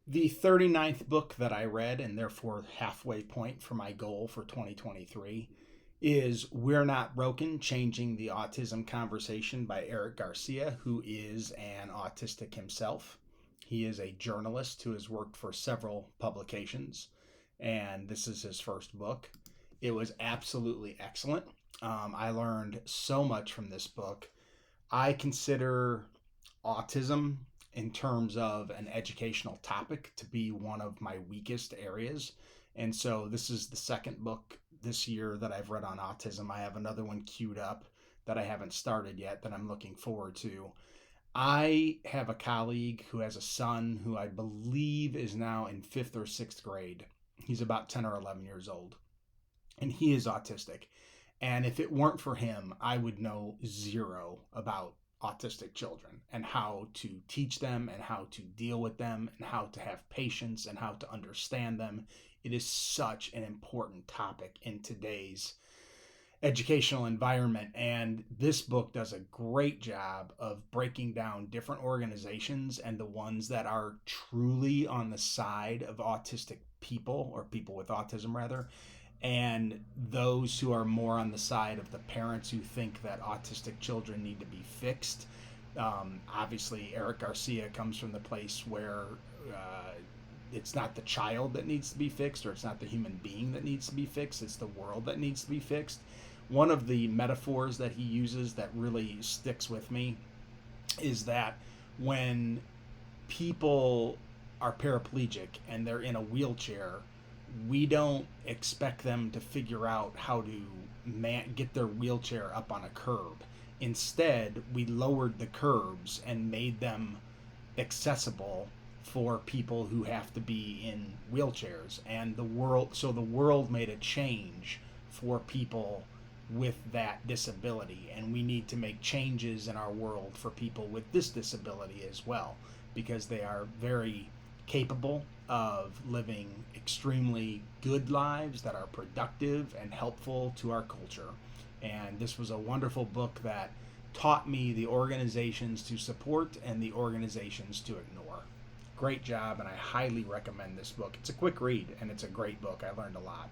The 39th book that I read, and therefore halfway point for my goal for 2023, is We're Not Broken, Changing the Autism Conversation by Eric Garcia, who is an autistic himself. He is a journalist who has worked for several publications, and this is his first book. It was absolutely excellent. I learned so much from this book. I consider autism in terms of an educational topic to be one of my weakest areas. And so this is the second book this year that I've read on autism. I have another one queued up that I haven't started yet that I'm looking forward to. I have a colleague who has a son who I believe is now in fifth or sixth grade. He's about 10 or 11 years old, and he is autistic. And if it weren't for him, I would know zero about autistic children and how to teach them and how to deal with them and how to have patience and how to understand them. It is such an important topic in today's educational environment. And this book does a great job of breaking down different organizations and the ones that are truly on the side of autistic people, or people with autism rather, and those who are more on the side of the parents who think that autistic children need to be fixed. Obviously, Eric Garcia comes from the place where it's not the child that needs to be fixed, or it's not the human being that needs to be fixed, it's the world that needs to be fixed. One of the metaphors that he uses that really sticks with me is that when people are paraplegic and they're in a wheelchair, we don't expect them to figure out how to get their wheelchair up on a curb. Instead, we lowered the curbs and made them accessible for people who have to be in wheelchairs. And the world made a change for people with that disability, and we need to make changes in our world for people with this disability as well, because they are very capable of living extremely good lives that are productive and helpful to our culture. And this was a wonderful book that taught me the organizations to support and the organizations to ignore. Great job, and I highly recommend this book. It's a quick read, and it's a great book. I learned a lot.